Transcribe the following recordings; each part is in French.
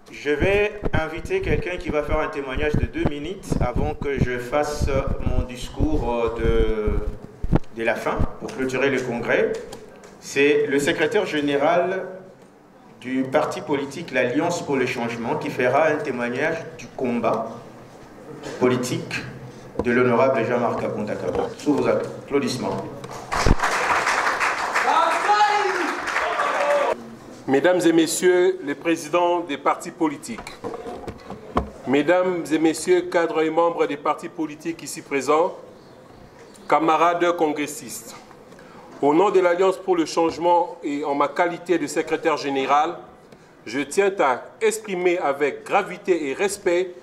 Je vais inviter quelqu'un qui va faire un témoignage de 2 minutes avant que je fasse mon discours de la fin pour clôturer le congrès. C'est le secrétaire général du parti politique l'Alliance pour le changement qui fera un témoignage du combat politique de l'honorable Jean-Marc Kabunda Kabunda. Sous vos applaudissements. Mesdames et messieurs les présidents des partis politiques, mesdames et messieurs cadres et membres des partis politiques ici présents, camarades congressistes, au nom de l'Alliance pour le changement et en ma qualité de secrétaire général, je tiens à exprimer avec gravité et respect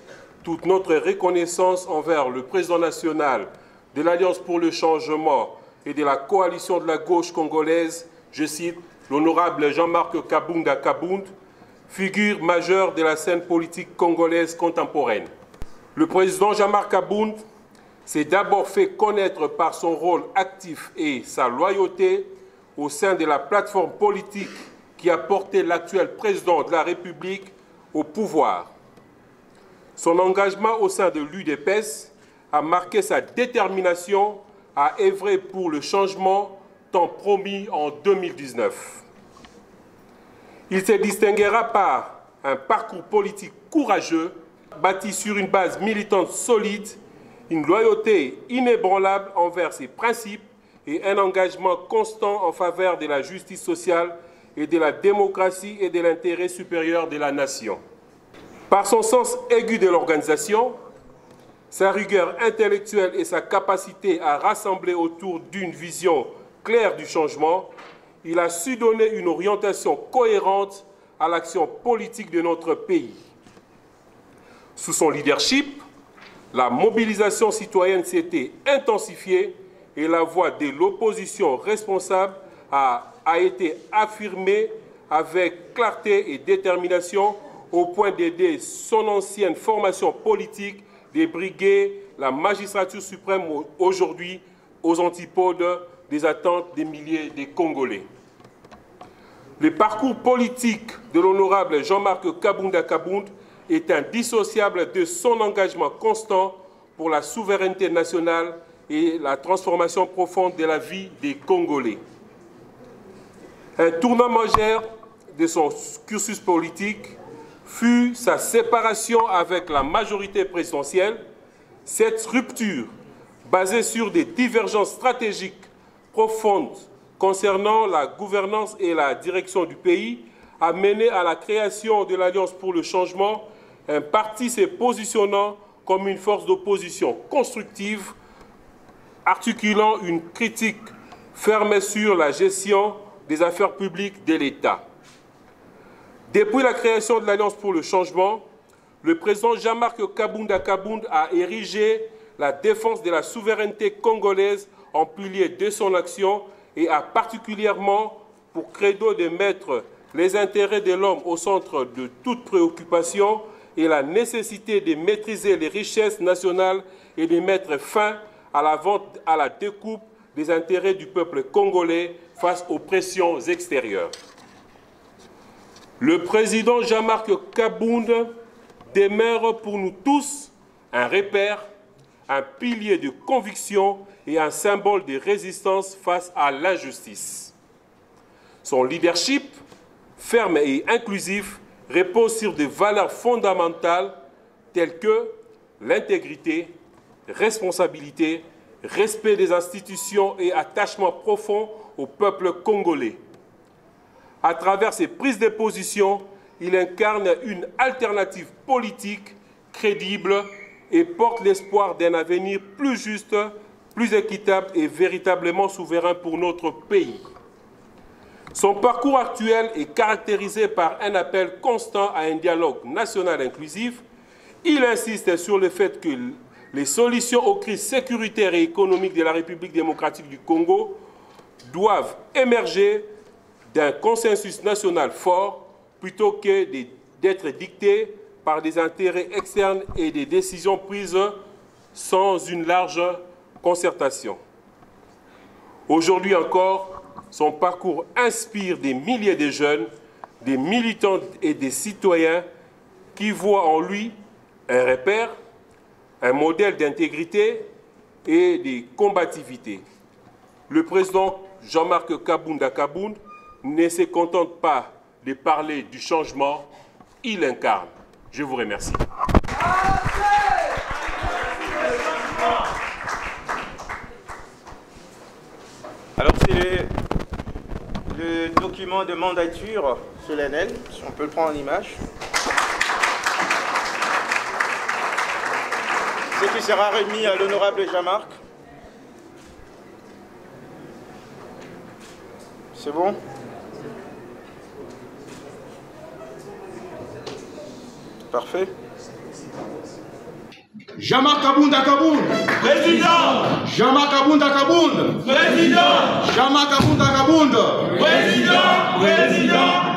toute notre reconnaissance envers le président national de l'Alliance pour le changement et de la coalition de la gauche congolaise, je cite, l'honorable Jean-Marc Kabunda Kabunda, figure majeure de la scène politique congolaise contemporaine. Le président Jean-Marc Kabunda s'est d'abord fait connaître par son rôle actif et sa loyauté au sein de la plateforme politique qui a porté l'actuel président de la République au pouvoir. Son engagement au sein de l'UDPS a marqué sa détermination à œuvrer pour le changement tant promis en 2019. Il se distinguera par un parcours politique courageux, bâti sur une base militante solide, une loyauté inébranlable envers ses principes et un engagement constant en faveur de la justice sociale et de la démocratie et de l'intérêt supérieur de la nation. Par son sens aigu de l'organisation, sa rigueur intellectuelle et sa capacité à rassembler autour d'une vision claire du changement, il a su donner une orientation cohérente à l'action politique de notre pays. Sous son leadership, la mobilisation citoyenne s'était intensifiée et la voix de l'opposition responsable a été affirmée avec clarté et détermination au point d'aider son ancienne formation politique de briguer la magistrature suprême aujourd'hui aux antipodes des attentes des milliers de Congolais. Le parcours politique de l'honorable Jean-Marc Kabunda Kabunda est indissociable de son engagement constant pour la souveraineté nationale et la transformation profonde de la vie des Congolais. Un tournant majeur de son cursus politique fut sa séparation avec la majorité présidentielle. Cette rupture, basée sur des divergences stratégiques profondes concernant la gouvernance et la direction du pays, a mené à la création de l'Alliance pour le changement, un parti se positionnant comme une force d'opposition constructive, articulant une critique ferme sur la gestion des affaires publiques de l'État. Depuis la création de l'Alliance pour le changement, le président Jean-Marc Kabunda Kabunda a érigé la défense de la souveraineté congolaise en pilier de son action et a particulièrement pour credo de mettre les intérêts de l'homme au centre de toute préoccupation et la nécessité de maîtriser les richesses nationales et de mettre fin à la vente, à la découpe des intérêts du peuple congolais face aux pressions extérieures. Le président Jean-Marc Kabunda demeure pour nous tous un repère, un pilier de conviction et un symbole de résistance face à l'injustice. Son leadership, ferme et inclusif, repose sur des valeurs fondamentales telles que l'intégrité, responsabilité, respect des institutions et attachement profond au peuple congolais. À travers ses prises de position, il incarne une alternative politique crédible et porte l'espoir d'un avenir plus juste, plus équitable et véritablement souverain pour notre pays. Son parcours actuel est caractérisé par un appel constant à un dialogue national inclusif. Il insiste sur le fait que les solutions aux crises sécuritaires et économiques de la République démocratique du Congo doivent émerger d'un consensus national fort plutôt que d'être dictées par des intérêts externes et des décisions prises sans une large concertation. Aujourd'hui encore, son parcours inspire des milliers de jeunes, des militants et des citoyens qui voit en lui un repère, un modèle d'intégrité et de combativité. Le président Jean-Marc Kabounda Kabound ne se contente pas de parler du changement, il l'incarne. Je vous remercie. Alors c'est le document de mandature solennelle, si on peut le prendre en image. Ce qui sera remis à l'honorable Jean-Marc. C'est bon? Parfait. Jean-Marc Kabounda Kabound. Président. Jean-Marc Kabounda Kabound. Président. Jean-Marc Kabounda Kabound. Président. Président.